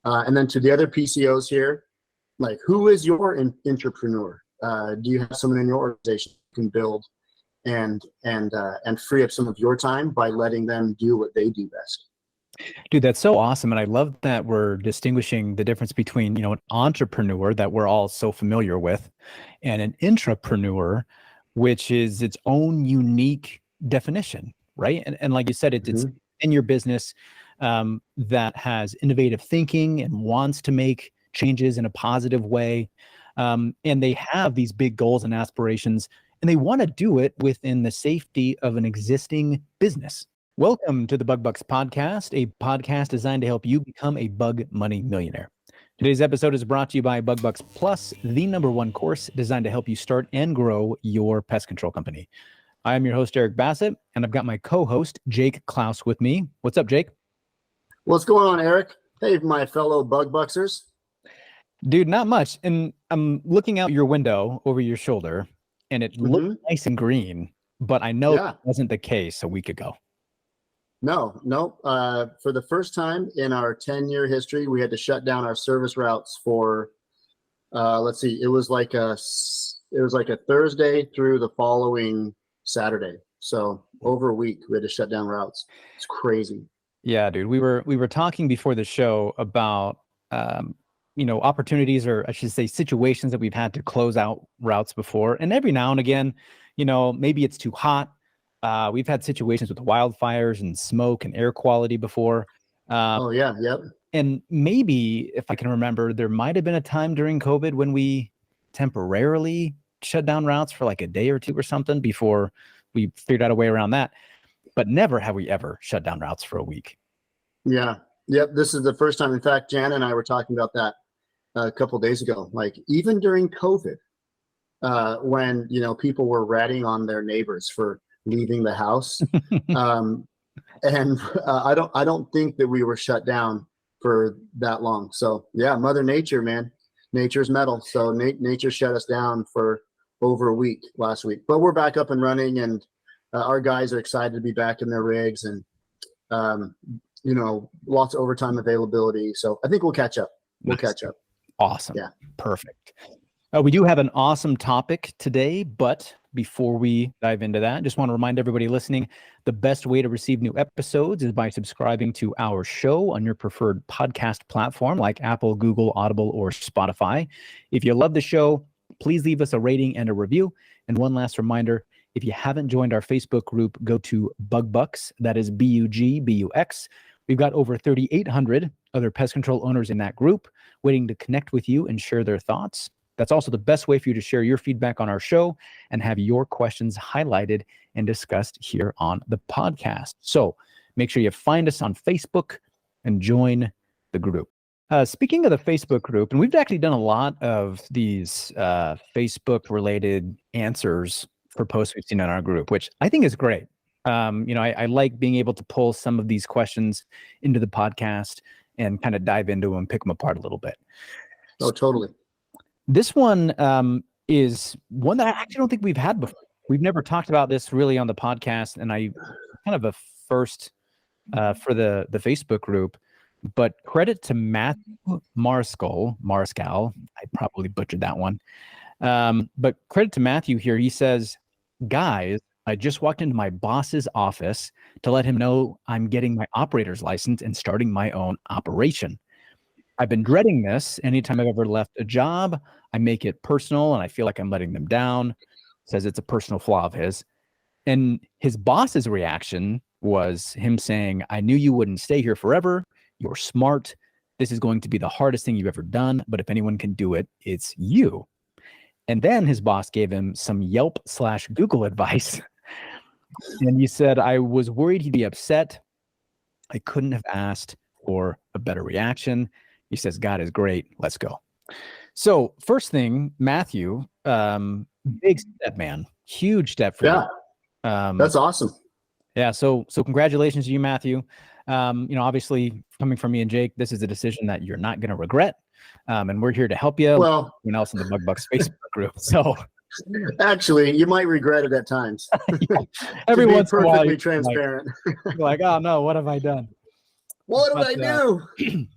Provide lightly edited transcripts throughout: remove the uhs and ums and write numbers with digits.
And then to the other PCOs here, like, who is your intrapreneur? Do you have someone in your organization who can build and free up some of your time by letting them do what they do best? Dude, that's so awesome. And I love that we're distinguishing the difference between, an entrepreneur that we're all so familiar with and an intrapreneur, which is its own unique definition, right? And like you said, it's in your business that has innovative thinking and wants to make changes in a positive way. And they have these big goals and aspirations, and they want to do it within the safety of an existing business. Welcome to the Bug Bucks Podcast, a podcast designed to help you become a bug money millionaire. Today's episode is brought to you by Bug Bucks Plus, the #1 course designed to help you start and grow your pest control company. I am your host, Eric Bassett, and I've got my co-host, Jake Klaus, with me. What's up, Jake? What's going on, Eric? Hey, my fellow Bug Bucksers. Dude, not much. And I'm looking out your window over your shoulder, and it looks nice and green, but I know that wasn't the case a week ago. No. For the first time in our 10-year history, we had to shut down our service routes for, it was like a Thursday through the following Saturday. So over a week, we had to shut down routes. It's crazy. Yeah, dude. We were talking before the show about, opportunities, or I should say situations that we've had to close out routes before. And every now and again, maybe it's too hot. We've had situations with wildfires and smoke and air quality before. Yep. And maybe, if I can remember, there might have been a time during COVID when we temporarily shut down routes for like a day or two or something before we figured out a way around that. But never have we ever shut down routes for a week. Yeah. Yep. This is the first time. In fact, Jan and I were talking about that a couple of days ago. Like, even during COVID, when, people were ratting on their neighbors for leaving the house. I don't think that we were shut down for that long. So yeah, Mother Nature, man, nature's metal. So nature shut us down for over a week last week, but we're back up and running, and our guys are excited to be back in their rigs, and lots of overtime availability. So I think we'll catch up. Catch up. Awesome. Yeah. Perfect. We do have an awesome topic today, but before we dive into that, I just want to remind everybody listening, the best way to receive new episodes is by subscribing to our show on your preferred podcast platform like Apple, Google, Audible, or Spotify. If you love the show, please leave us a rating and a review. And one last reminder, if you haven't joined our Facebook group, go to Bug Bucks. That is BUGBUX. We've got over 3,800 other pest control owners in that group waiting to connect with you and share their thoughts. That's also the best way for you to share your feedback on our show and have your questions highlighted and discussed here on the podcast. So make sure you find us on Facebook and join the group. Speaking of the Facebook group, and we've actually done a lot of these Facebook-related answers for posts we've seen in our group, which I think is great. I like being able to pull some of these questions into the podcast and kind of dive into them, pick them apart a little bit. Oh, totally. This one is one that I actually don't think we've had before. We've never talked about this really on the podcast, and I kind of a first for the Facebook group. But credit to Matthew Mariscal. I probably butchered that one. But credit to Matthew here. He says, guys, I just walked into my boss's office to let him know I'm getting my operator's license and starting my own operation. I've been dreading this. Anytime I've ever left a job, I make it personal and I feel like I'm letting them down. Says it's a personal flaw of his. And his boss's reaction was him saying, I knew you wouldn't stay here forever. You're smart. This is going to be the hardest thing you've ever done. But if anyone can do it, it's you. And then his boss gave him some Yelp/Google advice. And he said, I was worried he'd be upset. I couldn't have asked for a better reaction. He says, God is great. Let's go. So first thing, Matthew, big step, man. Huge step for you. That's awesome. Yeah. So congratulations to you, Matthew. Obviously coming from me and Jake, this is a decision that you're not going to regret. And we're here to help you. Well, everyone else in the Bug Bucks Facebook group. So actually, you might regret it at times. Every once in a while, perfectly transparent. Like, oh no, what have I done? What did I do?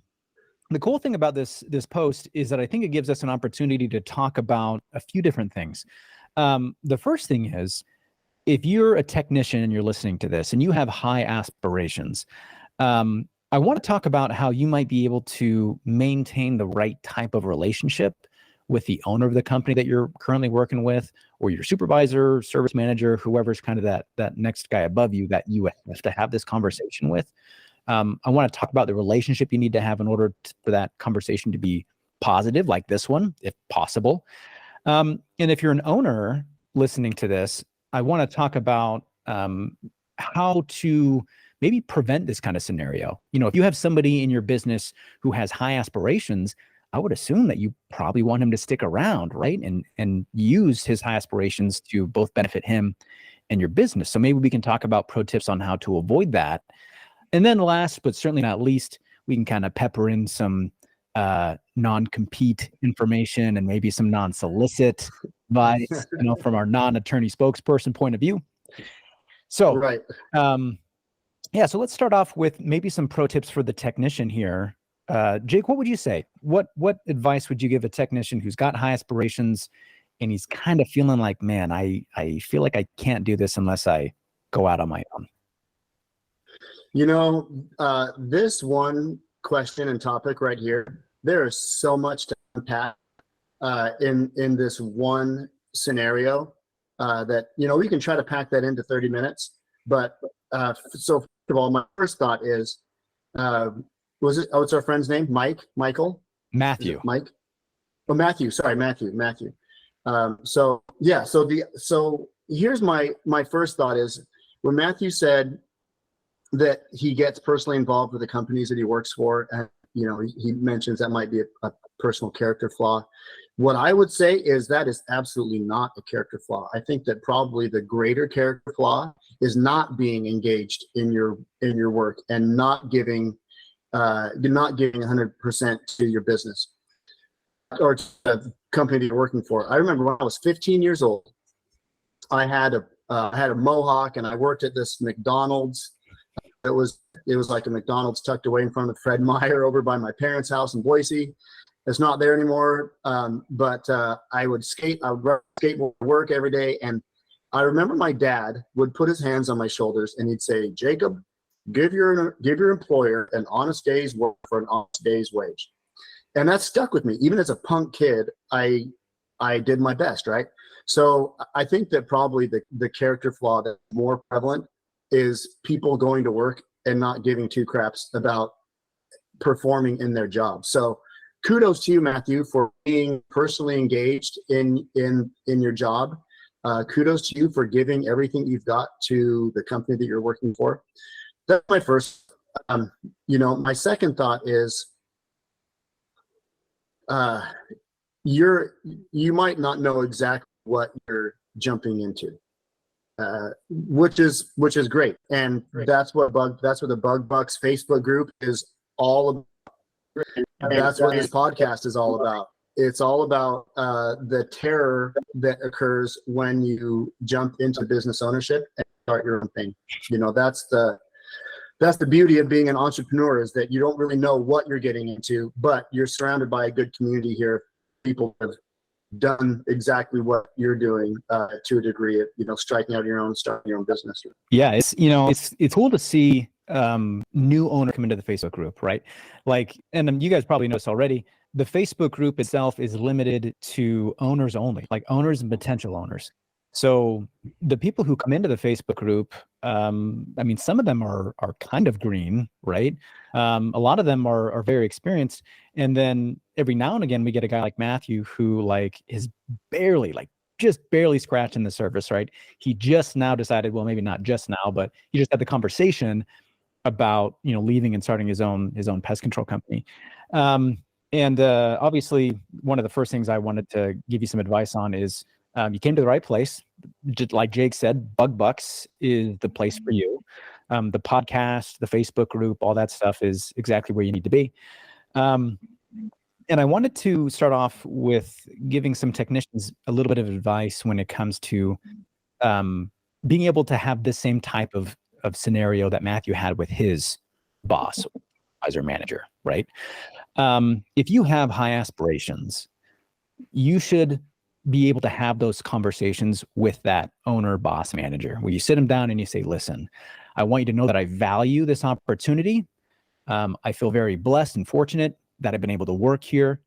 the cool thing about this post is that I think it gives us an opportunity to talk about a few different things. The first thing is, if you're a technician and you're listening to this and you have high aspirations, I want to talk about how you might be able to maintain the right type of relationship with the owner of the company that you're currently working with, or your supervisor, service manager, whoever's kind of that next guy above you that you have to have this conversation with. I want to talk about the relationship you need to have in order for that conversation to be positive, like this one, if possible. And if you're an owner listening to this, I want to talk about how to maybe prevent this kind of scenario. You know, if you have somebody in your business who has high aspirations, I would assume that you probably want him to stick around, right? And use his high aspirations to both benefit him and your business. So maybe we can talk about pro tips on how to avoid that. And then last, but certainly not least, we can kind of pepper in some non-compete information and maybe some non-solicit advice, you know, from our non-attorney spokesperson point of view. So, Right. Yeah, so let's start off with maybe some pro tips for the technician here. Jake, what would you say? What advice would you give a technician who's got high aspirations and he's kind of feeling like, man, I feel like I can't do this unless I go out on my own? You know, this one question and topic right here, there is so much to unpack in this one scenario that, you know, we can try to pack that into 30 minutes. But so first of all, my first thought is, what's our friend's name? Michael? Matthew. Mike? Oh, Matthew. Sorry, Matthew. So yeah, so here's my first thought is, when Matthew said that he gets personally involved with the companies that he works for, and you know, he mentions that might be a personal character flaw. What I would say is that is absolutely not a character flaw. I think that probably the greater character flaw is not being engaged in your work and not giving 100% to your business or to the company that you're working for. I remember when I was 15 years old, I had a mohawk and I worked at this McDonald's. It was like a McDonald's tucked away in front of Fred Meyer over by my parents' house in Boise. It's not there anymore, but I would skateboard work every day. And I remember my dad would put his hands on my shoulders and he'd say, Jacob, give your employer an honest day's work for an honest day's wage. And that stuck with me. Even as a punk kid, I did my best, right? So I think that probably the character flaw that's more prevalent is people going to work and not giving two craps about performing in their job. So kudos to you, Matthew, for being personally engaged in your job. Kudos to you for giving everything you've got to the company that you're working for. That's my first. My second thought is, you might not know exactly what you're jumping into, which is great, and that's what the Bug Bucks Facebook group is all about. And that's what this podcast is all about. It's all about the terror that occurs when you jump into business ownership and start your own thing. You know, that's the beauty of being an entrepreneur, is that you don't really know what you're getting into, but you're surrounded by a good community here. People have done exactly what you're doing to a degree, of striking out your own, starting your own business. Yeah, it's cool to see new owner come into the Facebook group, right? Like, and you guys probably know this already, the Facebook group itself is limited to owners only, like owners and potential owners. So the people who come into the Facebook group, some of them are kind of green, right? A lot of them are very experienced. And then every now and again, we get a guy like Matthew who is just barely scratching the surface, right? He just now decided, well, maybe not just now, but he just had the conversation about, leaving and starting his own pest control company. Obviously one of the first things I wanted to give you some advice on is, you came to the right place. Just like Jake said, Bug Bucks is the place for you. The podcast, the Facebook group, all that stuff is exactly where you need to be. And I wanted to start off with giving some technicians a little bit of advice when it comes to being able to have the same type of scenario that Matthew had with his boss, supervisor, manager, right? If you have high aspirations, you should be able to have those conversations with that owner, boss, manager, where you sit them down and you say, listen, I want you to know that I value this opportunity. I feel very blessed and fortunate that I've been able to work here.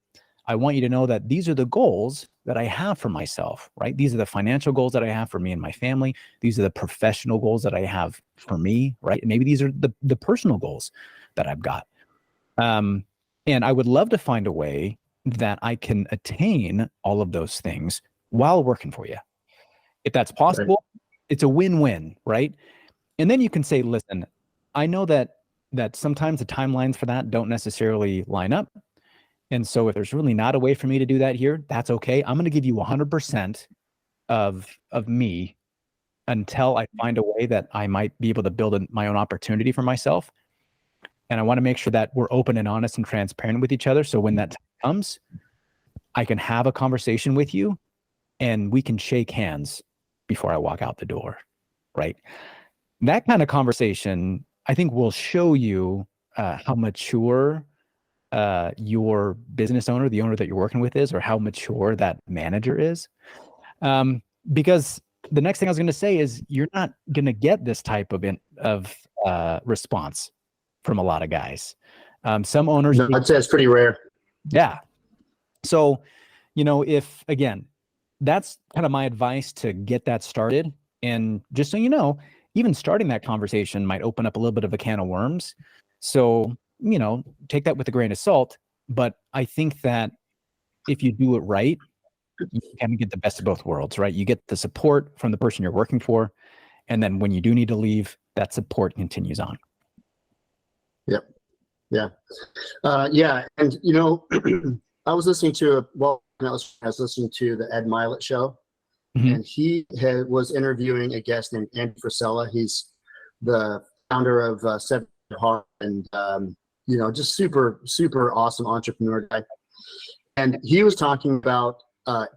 I want you to know that these are the goals that I have for myself, right? These are the financial goals that I have for me and my family. These are the professional goals that I have for me, right? And maybe these are the personal goals that I've got. And I would love to find a way that I can attain all of those things while working for you. If that's possible, it's a win-win, right? And then you can say, listen, I know that sometimes the timelines for that don't necessarily line up. And so if there's really not a way for me to do that here, that's okay. I'm going to give you 100% of me until I find a way that I might be able to build my own opportunity for myself. And I want to make sure that we're open and honest and transparent with each other. So when that time comes, I can have a conversation with you and we can shake hands before I walk out the door, right? That kind of conversation, I think, will show you how mature your business owner, the owner that you're working with is, or how mature that manager is. Because the next thing I was going to say is you're not going to get this type of response from a lot of guys. Some owners, No, I'd say it's pretty rare. yeah. So, if again, that's kind of my advice to get that started. And just so you know, even starting that conversation might open up a little bit of a can of worms. So, take that with a grain of salt. But I think that if you do it right, you can get the best of both worlds, right? You get the support from the person you're working for. And then when you do need to leave, that support continues on. Yep. Yeah. Yeah. And, I was listening to I was listening to the Ed Milet show, and he was interviewing a guest named Andy Frisella. He's the founder of Seven Heart, and just super, super awesome entrepreneur guy. And he was talking about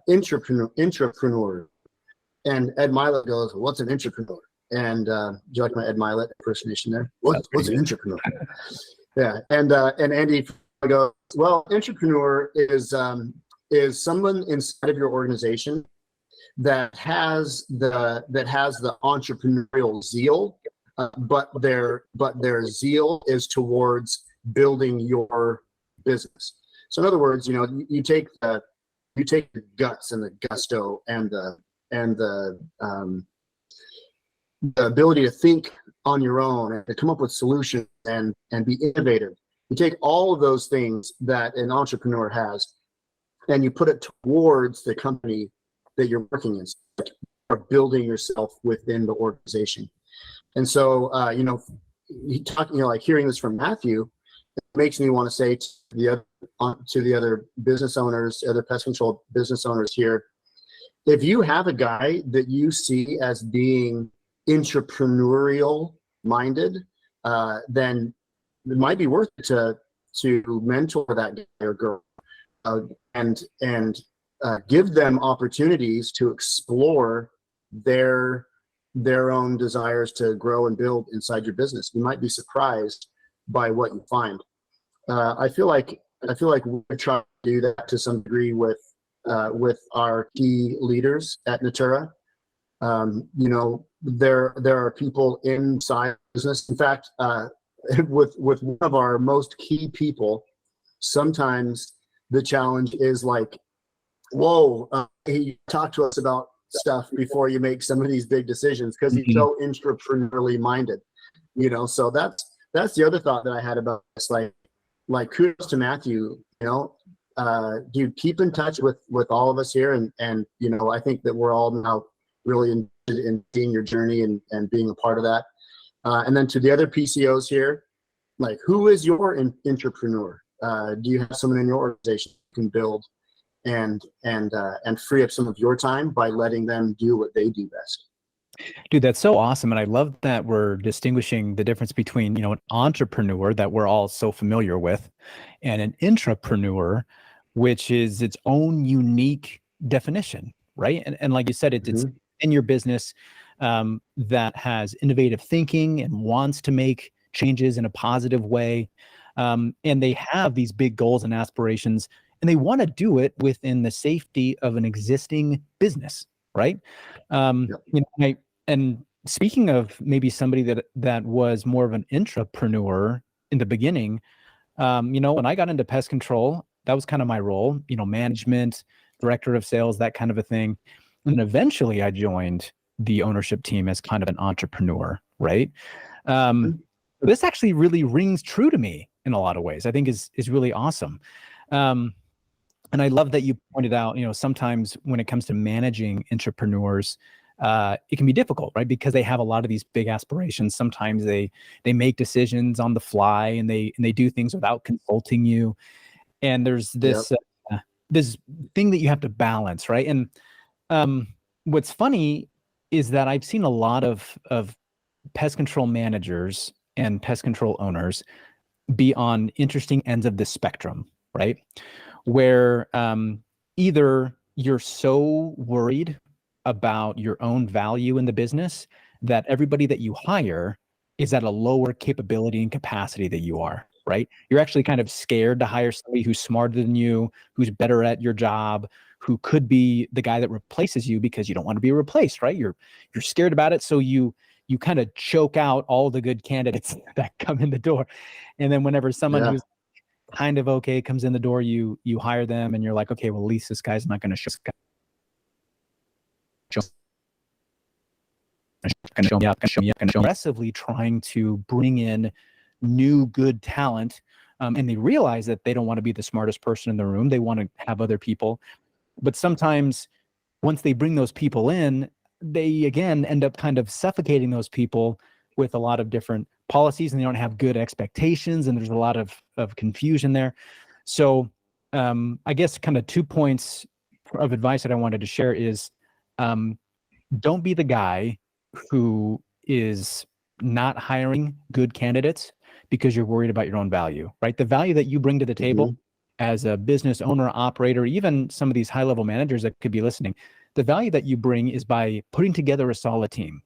intrapreneur. And Ed Milet goes, "What's an intrapreneur?" And do you like my Ed Milet impersonation there? What's an intrapreneur? Yeah. And Andy goes, "Well, intrapreneur is someone inside of your organization that has the entrepreneurial zeal, but their zeal is towards building your business." So in other words, you take the guts and the gusto and the ability to think on your own and to come up with solutions and be innovative. You take all of those things that an entrepreneur has, and you put it towards the company that you're working in, or building yourself within the organization. And so, like hearing this from Matthew, it makes me want to say to the other business owners, other pest control business owners here, if you have a guy that you see as being entrepreneurial minded, then it might be worth it to mentor that guy or girl, and give them opportunities to explore their own desires to grow and build inside your business. You might be surprised by what you find. I feel like we try to do that to some degree with our key leaders at Natura. There are people inside business. In fact, with one of our most key people, sometimes the challenge is like, whoa, he talked to us about stuff before you make some of these big decisions, because he's so entrepreneurially minded. So that's the other thought that I had about this. Like kudos to Matthew. Dude, keep in touch with all of us here, and I think that we're all now really interested in seeing your journey and being a part of that. And then to the other PCOs here, like, who is your entrepreneur? Do you have someone in your organization who can build and free up some of your time by letting them do what they do best? Dude, that's so awesome. And I love that we're distinguishing the difference between, an entrepreneur that we're all so familiar with and an intrapreneur, which is its own unique definition, right? And like you said, it's in your business that has innovative thinking and wants to make changes in a positive way. And they have these big goals and aspirations, and they want to do it within the safety of an existing business, right? And speaking of maybe somebody that was more of an intrapreneur in the beginning, when I got into pest control, that was kind of my role, management, director of sales, that kind of a thing. And eventually I joined the ownership team as kind of an entrepreneur, right? This actually really rings true to me in a lot of ways. I think is really awesome. And I love that you pointed out, sometimes when it comes to managing entrepreneurs, it can be difficult, right? Because they have a lot of these big aspirations. Sometimes they make decisions on the fly, and they do things without consulting you. And there's this this thing that you have to balance, right? And what's funny is that I've seen a lot of pest control managers and pest control owners be on interesting ends of the spectrum, right? Where either you're so worried about your own value in the business that everybody that you hire is at a lower capability and capacity that you are, right? You're actually kind of scared to hire somebody who's smarter than you, who's better at your job, who could be the guy that replaces you, because you don't want to be replaced, right? You're scared about it. So you kind of choke out all the good candidates that come in the door. And then whenever someone who's kind of okay comes in the door, you hire them, and you're like, okay, well, at least this guy's not going to show me up, aggressively trying to bring in new good talent. And they realize that they don't want to be the smartest person in the room. They want to have other people. But sometimes once they bring those people in, they again end up kind of suffocating those people with a lot of different policies, and they don't have good expectations, and there's a lot of confusion there. So I guess kind of 2 points of advice that I wanted to share is don't be the guy who is not hiring good candidates because you're worried about your own value, right? The value that you bring to the table as a business owner, operator, even some of these high-level managers that could be listening, the value that you bring is by putting together a solid team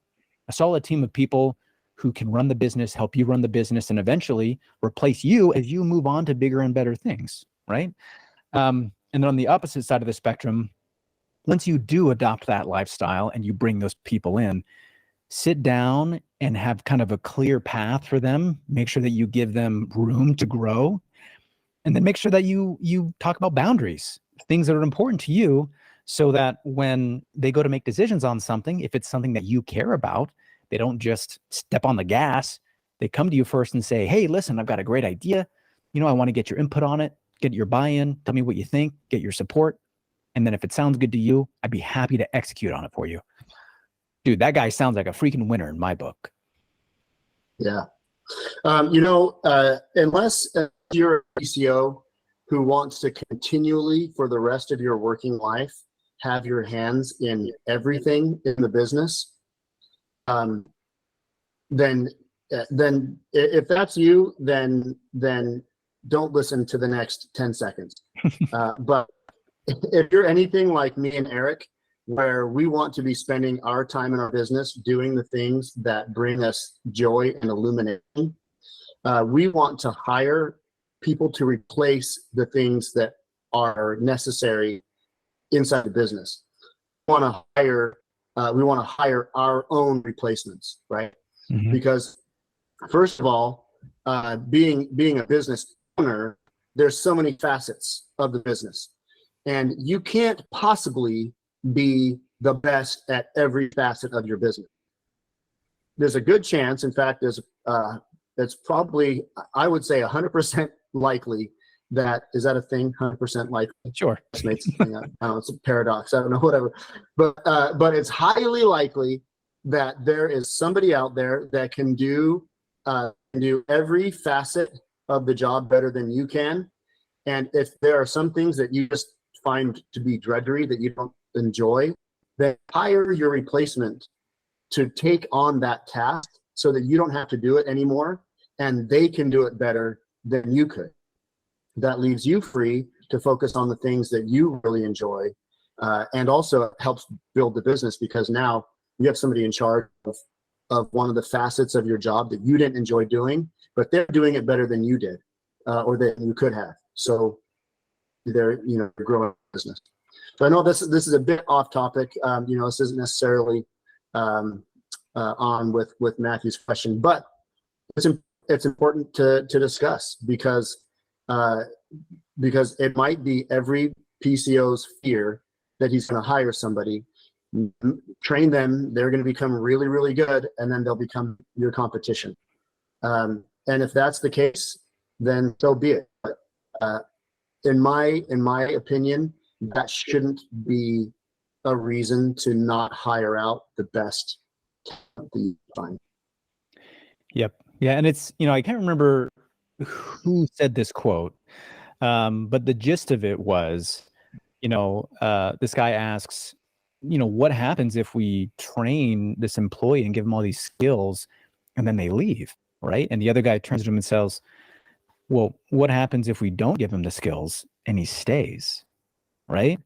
of people who can run the business, help you run the business, and eventually replace you as you move on to bigger and better things, right? And then on the opposite side of the spectrum, once you do adopt that lifestyle and you bring those people in, sit down and have kind of a clear path for them. Make sure that you give them room to grow, and then make sure that you talk about boundaries, things that are important to you, so that when they go to make decisions on something, if it's something that you care about, they don't just step on the gas. They come to you first and say, hey, listen, I've got a great idea. I want to get your input on it, get your buy-in, tell me what you think, get your support. And then if it sounds good to you, I'd be happy to execute on it for you. Dude, that guy sounds like a freaking winner in my book. Yeah. Unless you're a PCO who wants to continually, for the rest of your working life, have your hands in everything in the business, then if that's you, then don't listen to the next 10 seconds. But if you're anything like me and Eric, where we want to be spending our time in our business doing the things that bring us joy and illumination, we want to hire people to replace the things that are necessary inside the business. We want to hire our own replacements, right? Mm-hmm. Because first of all, being a business owner, there's so many facets of the business, and you can't possibly be the best at every facet of your business. There's a good chance, in fact, it's probably, I would say 100% likely that, is that a thing? 100% likely? Sure. I don't know, it's a paradox. I don't know, whatever. But it's highly likely that there is somebody out there that can do every facet of the job better than you can. And if there are some things that you just find to be drudgery that you don't enjoy, then hire your replacement to take on that task so that you don't have to do it anymore, and they can do it better than you could. That leaves you free to focus on the things that you really enjoy, and also helps build the business, because now you have somebody in charge of one of the facets of your job that you didn't enjoy doing, but they're doing it better than you did. or than you could have. So they're, growing a business. So I know this is a bit off topic. This isn't necessarily on with Matthew's question, but it's important to discuss because it might be every PCO's fear that he's going to hire somebody, train them, they're going to become really, really good, and then they'll become your competition. And if that's the case, then so be it. But in my opinion, that shouldn't be a reason to not hire out the best talent that you find. Yep. Yeah. And it's, I can't remember who said this quote, but the gist of it was, this guy asks, what happens if we train this employee and give them all these skills and then they leave, right? And the other guy turns to him and says, well, what happens if we don't give him the skills and he stays, right?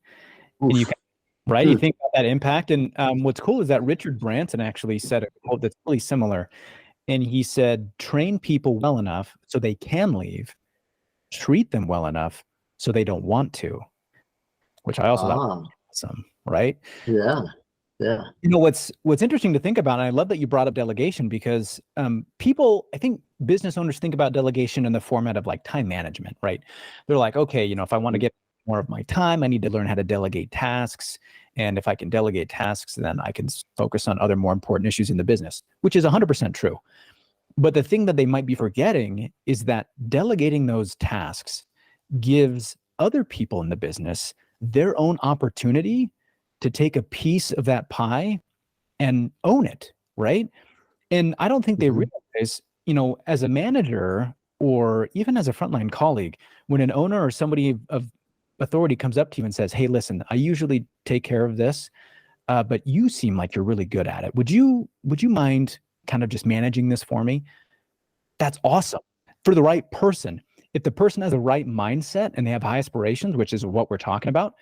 Oof. And you think about that impact. And what's cool is that Richard Branson actually said a quote that's really similar. And he said, train people well enough so they can leave, treat them well enough so they don't want to, which I also thought was awesome, right? Yeah. Yeah. What's interesting to think about, and I love that you brought up delegation, because I think business owners think about delegation in the format of like time management, right? They're like, okay, if I want to get more of my time, I need to learn how to delegate tasks. And if I can delegate tasks, then I can focus on other more important issues in the business, which is 100% true. But the thing that they might be forgetting is that delegating those tasks gives other people in the business their own opportunity to take a piece of that pie and own it, right? And I don't think they realize, as a manager or even as a frontline colleague, when an owner or somebody of authority comes up to you and says, hey, listen, I usually take care of this, but you seem like you're really good at it. Would you mind kind of just managing this for me? That's awesome for the right person. If the person has the right mindset and they have high aspirations, which is what we're talking about,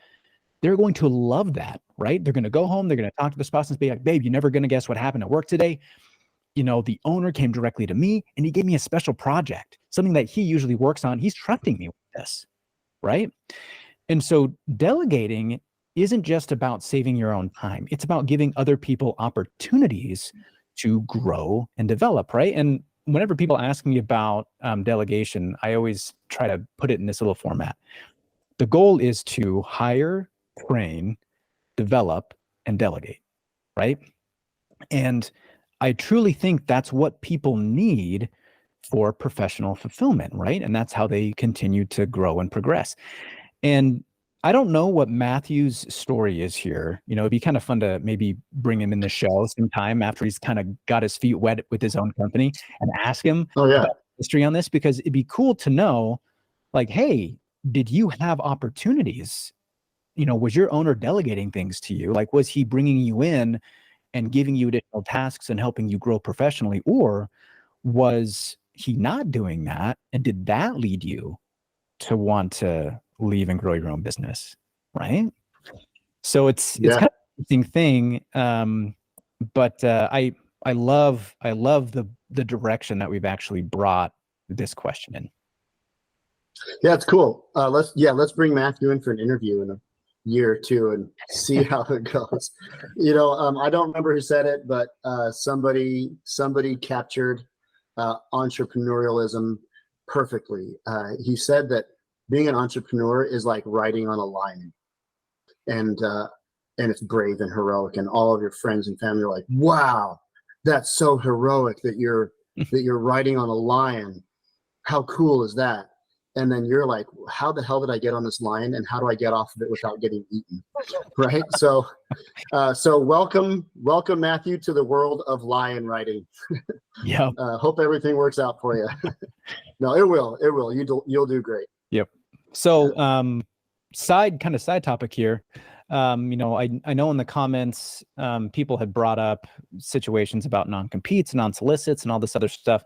they're going to love that, right? They're going to go home. They're going to talk to the spouse and be like, babe, you're never going to guess what happened at work today. The owner came directly to me and he gave me a special project, something that he usually works on. He's trusting me with this, right? And so delegating isn't just about saving your own time. It's about giving other people opportunities to grow and develop, right? And whenever people ask me about delegation, I always try to put it in this little format. The goal is to hire, train, develop, and delegate, right? And I truly think that's what people need for professional fulfillment, right? And that's how they continue to grow and progress. And I don't know what Matthew's story is here. It'd be kind of fun to maybe bring him in the show sometime after he's kind of got his feet wet with his own company and ask him about history on this, because it'd be cool to know, like, hey, did you have opportunities? Was your owner delegating things to you? Like, was he bringing you in and giving you additional tasks and helping you grow professionally? Or was he not doing that? And did that lead you to want to leave and grow your own business? Right. So it's kind of an interesting thing. But I love the direction that we've actually brought this question in. Yeah, it's cool. Let's bring Matthew in for an interview in a year or two and see how it goes. I don't remember who said it, but somebody captured entrepreneurialism perfectly. He said that being an entrepreneur is like riding on a lion, and it's brave and heroic, and all of your friends and family are like, wow, that's so heroic that you're riding on a lion. How cool is that? And then you're like, how the hell did I get on this lion, and how do I get off of it without getting eaten? Right. So welcome Matthew to the world of lion riding. Yeah. Hope everything works out for you. No, it will. You'll do great. Yep. So, side topic here. I know in the comments, people had brought up situations about non-competes, non-solicits, and all this other stuff.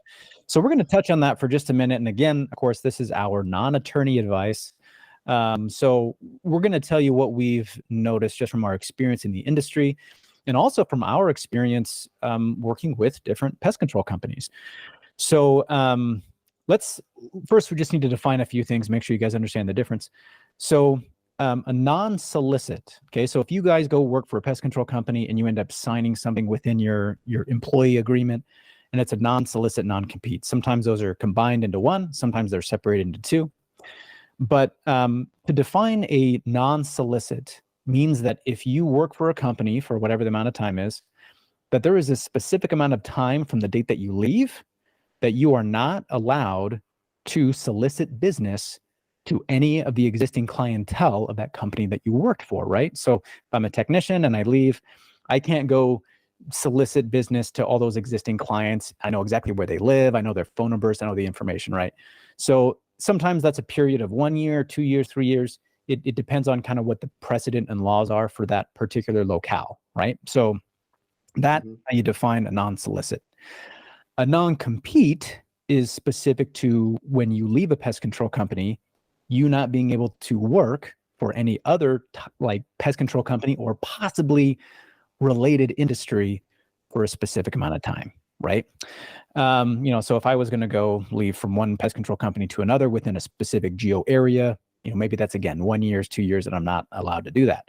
So we're going to touch on that for just a minute. And again, of course, this is our non-attorney advice. So we're going to tell you what we've noticed just from our experience in the industry, and also from our experience working with different pest control companies. So first, we just need to define a few things, make sure you guys understand the difference. So a non-solicit, okay, so if you guys go work for a pest control company and you end up signing something within your employee agreement, and it's a non-solicit non-compete. Sometimes those are combined into one, sometimes they're separated into two. But to define a non-solicit means that if you work for a company for whatever the amount of time is, that there is a specific amount of time from the date that you leave that you are not allowed to solicit business to any of the existing clientele of that company that you worked for, right? So if I'm a technician and I leave, I can't go solicit business to all those existing clients. I know exactly where they live. I know their phone numbers. I know the information, right? So sometimes that's a period of 1 year, 2 years, 3 years. It depends on kind of what the precedent and laws are for that particular locale, right? So that's how you define a non-solicit. A non-compete is specific to when you leave a pest control company, you not being able to work for any other like pest control company or possibly related industry for a specific amount of time, right? So if I was going to go leave from one pest control company to another within a specific geo area, maybe that's again 1 year, 2 years, and I'm not allowed to do that.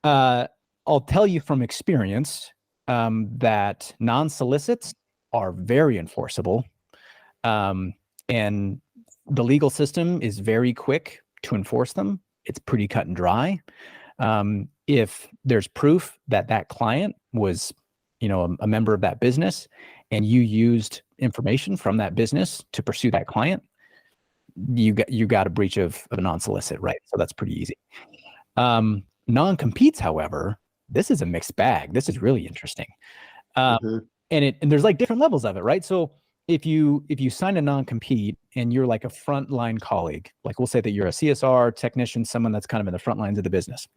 I'll tell you from experience that non-solicits are very enforceable. And the legal system is very quick to enforce them. It's pretty cut and dry. If there's proof that that client was, a member of that business and you used information from that business to pursue that client, you got a breach of a non-solicit, right? So that's pretty easy. Non-competes, however, this is a mixed bag. This is really interesting. And there's like different levels of it, right? So if you sign a non-compete and you're like a frontline colleague, like we'll say that you're a CSR technician, someone that's kind of in the front lines of the business.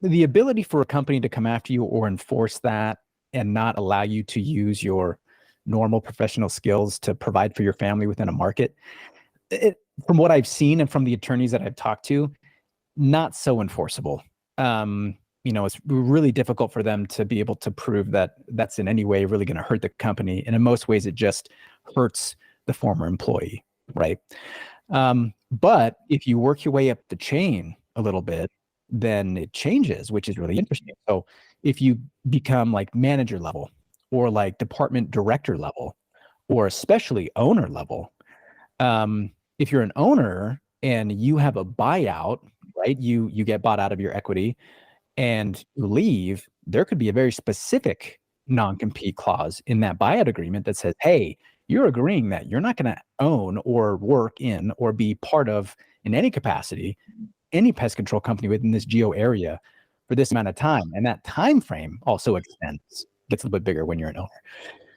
The ability for a company to come after you or enforce that and not allow you to use your normal professional skills to provide for your family within a market, from what I've seen and from the attorneys that I've talked to, not so enforceable. It's really difficult for them to be able to prove that that's in any way really going to hurt the company. And in most ways, it just hurts the former employee, right? But if you work your way up the chain a little bit, then it changes, which is really interesting. So if you become like manager level or like department director level, or especially owner level, if you're an owner and you have a buyout, right? You get bought out of your equity and you leave, there could be a very specific non-compete clause in that buyout agreement that says, hey, you're agreeing that you're not going to own or work in or be part of, in any capacity, any pest control company within this geo area for this amount of time. And that time frame also gets a little bit bigger when you're an owner.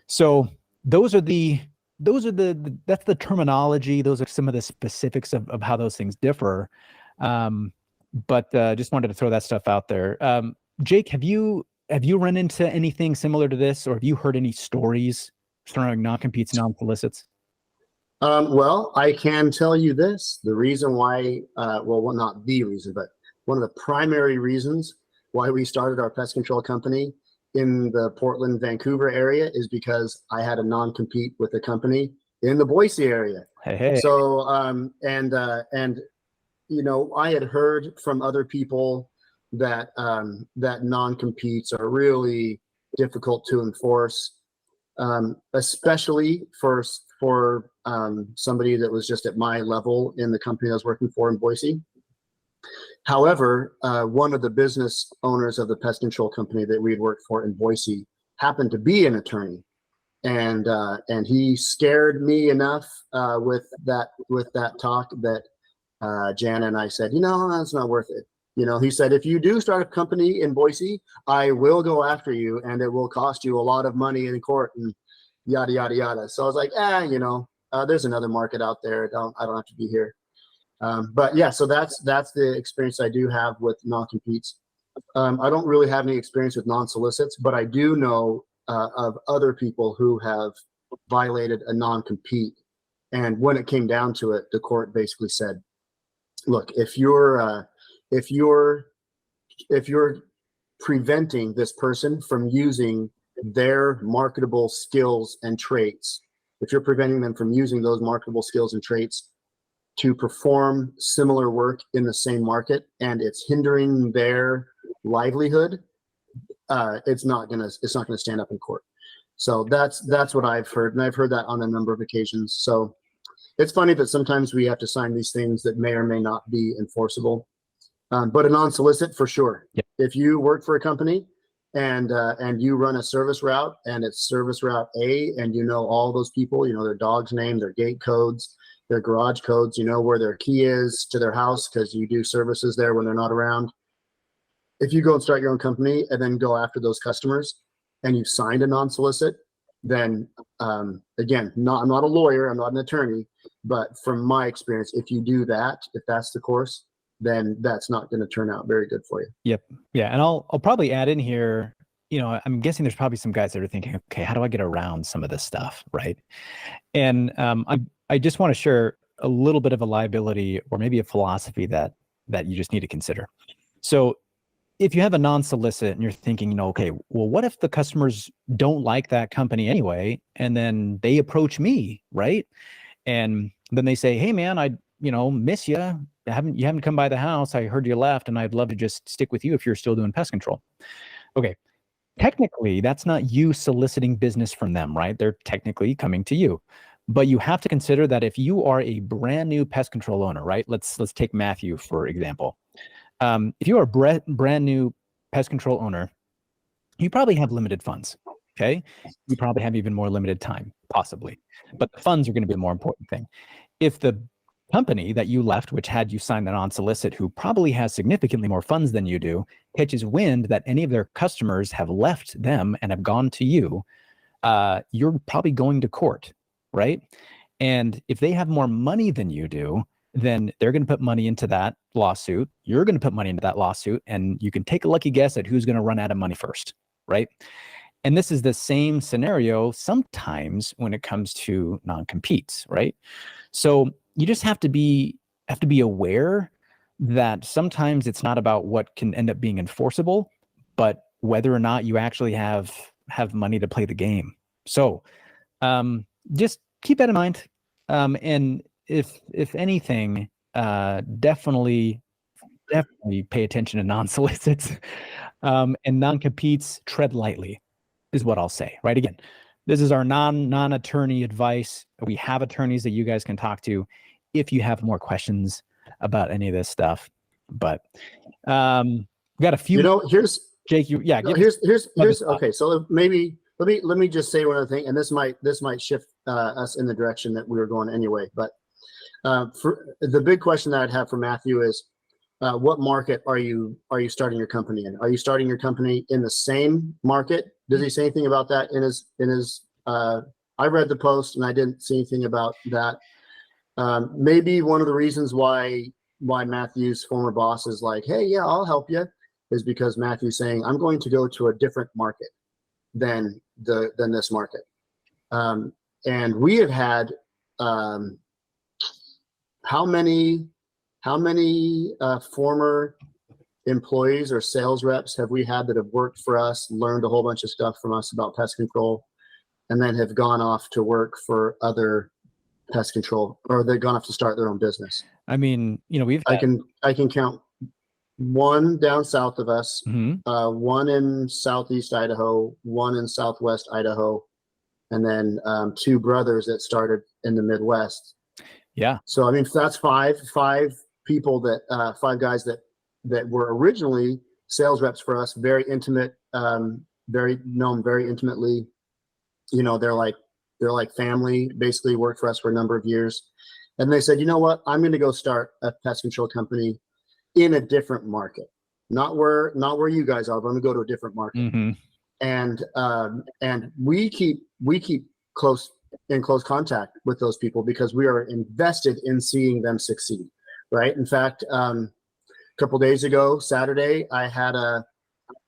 So that's the terminology. Those are some of the specifics of how those things differ. But just wanted to throw that stuff out there. Jake, have you run into anything similar to this, or have you heard any stories surrounding non-competes, non-solicits? Well, I can tell you this. The reason why, well, not the reason, but one of the primary reasons why we started our pest control company in the Portland, Vancouver area is because I had a non-compete with a company in the Boise area. Hey. So, I had heard from other people that that non-competes are really difficult to enforce, especially for somebody that was just at my level in the company I was working for in Boise. However, one of the business owners of the pest control company that we had worked for in Boise happened to be an attorney, and he scared me enough with that talk that Jana and I said, that's not worth it. He said, if you do start a company in Boise, I will go after you, and it will cost you a lot of money in court and yada yada yada. So I was like, there's another market out there. I don't have to be here. But yeah, so that's the experience I do have with non-competes. I don't really have any experience with non-solicits, but I do know of other people who have violated a non-compete. And when it came down to it, the court basically said, look, if you're preventing this person from using their marketable skills and traits if you're preventing them from using those marketable skills and traits to perform similar work in the same market, and it's hindering their livelihood, it's not gonna stand up in court. So that's what I've heard, and I've heard that on a number of occasions. So it's funny that sometimes we have to sign these things that may or may not be enforceable. But a non-solicit for sure. Yep. If you work for a company and you run a service route and it's service route A, and you know all those people, you know their dog's name, their gate codes, their garage codes, you know where their key is to their house because you do services there when they're not around. If you go and start your own company and then go after those customers and you've signed a non-solicit, then again, I'm not a lawyer, I'm not an attorney, but from my experience, if you do that, if that's the course, then that's not going to turn out very good for you. Yep. Yeah. And I'll probably add in here, I'm guessing there's probably some guys that are thinking, okay, how do I get around some of this stuff? Right. And I just want to share a little bit of a liability or maybe a philosophy that you just need to consider. So if you have a non-solicit and you're thinking, okay, well, what if the customers don't like that company anyway, and then they approach me, right? And then they say, hey man, I miss you. You haven't come by the house. I heard you left, and I'd love to just stick with you if you're still doing pest control. Okay. Technically, that's not you soliciting business from them, right? They're technically coming to you. But you have to consider that if you are a brand new pest control owner, right? Let's take Matthew, for example. If you are a brand new pest control owner, you probably have limited funds, okay? You probably have even more limited time, possibly. But the funds are going to be the more important thing. If the company that you left, which had you sign the non-solicit, who probably has significantly more funds than you do, catches wind that any of their customers have left them and have gone to you, you're probably going to court, right? And if they have more money than you do, then they're going to put money into that lawsuit. You're going to put money into that lawsuit, and you can take a lucky guess at who's going to run out of money first, right? And this is the same scenario sometimes when it comes to non-competes, right? So you just have to be aware that sometimes it's not about what can end up being enforceable, but whether or not you actually have money to play the game. So just keep that in mind. And if anything, definitely pay attention to non-solicits and non-competes. Tread lightly is what I'll say, right? Again, this is our non-attorney advice. We have attorneys that you guys can talk to if you have more questions about any of this stuff. But we got a few. Here's Jake. Here's okay. So maybe let me just say one other thing, and this might shift us in the direction that we were going anyway. But for the big question that I'd have for Matthew is, what market are you starting your company in? Are you starting your company in the same market? Does he say anything about that in his? I read the post and I didn't see anything about that. Maybe one of the reasons why Matthew's former boss is like, hey, yeah, I'll help you, is because Matthew's saying, I'm going to go to a different market than this market. And we have had how many former employees or sales reps have we had that have worked for us, learned a whole bunch of stuff from us about pest control, and then have gone off to work for other pest control, or they've gone off to start their own business? I mean, I can count one down south of us, one in southeast Idaho, one in southwest Idaho, and then two brothers that started in the Midwest. Yeah. So I mean, that's five people that five guys that were originally sales reps for us, very intimate, very known very intimately. They're like family, basically worked for us for a number of years. And they said, you know what, I'm going to go start a pest control company in a different market, not where you guys are, but I'm going to go to a different market. And we keep in close contact with those people because we are invested in seeing them succeed. Right. In fact, a couple days ago, Saturday, I had a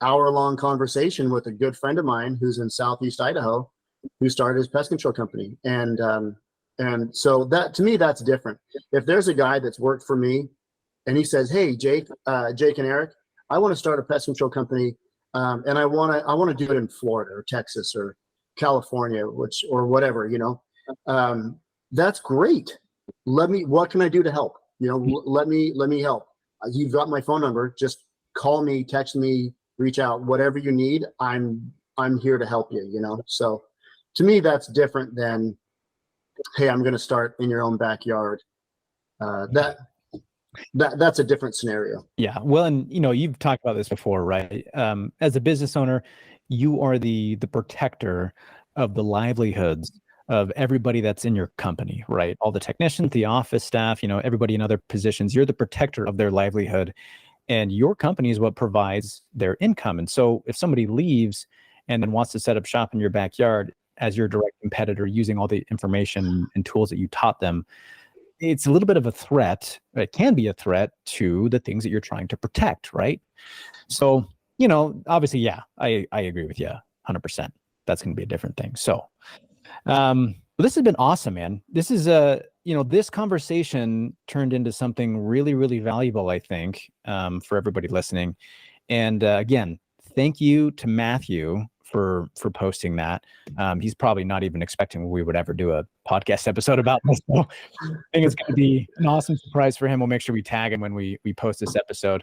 hour-long conversation with a good friend of mine who's in southeast Idaho, who started his pest control company. And so that, to me, that's different. If there's a guy that's worked for me and he says, hey, Jake and Eric, I want to start a pest control company, and I want to do it in Florida or Texas or California, or whatever, That's great. What can I do to help? Let me help. You've got my phone number. Just call me, text me, reach out, whatever you need. I'm here to help you, So to me, that's different than, hey, I'm going to start in your own backyard. That's a different scenario. Yeah. Well, and you've talked about this before, right? As a business owner, you are the protector of the livelihoods of everybody that's in your company, right? All the technicians, the office staff, everybody in other positions, you're the protector of their livelihood, and your company is what provides their income. And so if somebody leaves and then wants to set up shop in your backyard as your direct competitor using all the information and tools that you taught them, it's a little bit of a threat. It can be a threat to the things that you're trying to protect, right? So, obviously, yeah, I agree with you 100%. That's going to be a different thing. So, this has been awesome, man. This is this conversation turned into something really, really valuable, I think, for everybody listening. And again, thank you to Matthew for posting that. He's probably not even expecting we would ever do a podcast episode about this. So I think it's going to be an awesome surprise for him. We'll make sure we tag him when we post this episode.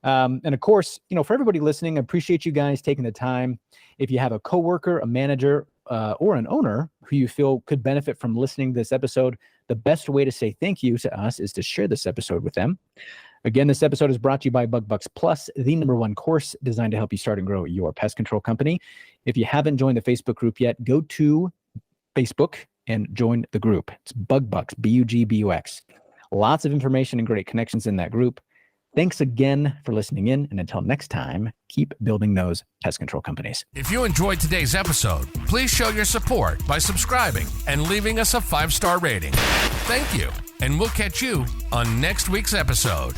And of course, for everybody listening, I appreciate you guys taking the time. If you have a coworker, a manager, or an owner who you feel could benefit from listening to this episode, the best way to say thank you to us is to share this episode with them. Again, this episode is brought to you by BugBucks Plus, the #1 course designed to help you start and grow your pest control company. If you haven't joined the Facebook group yet, go to Facebook and join the group. It's BugBucks, BUGBUX. Lots of information and great connections in that group. Thanks again for listening in, and until next time, keep building those pest control companies. If you enjoyed today's episode, please show your support by subscribing and leaving us a 5-star rating. Thank you, and we'll catch you on next week's episode.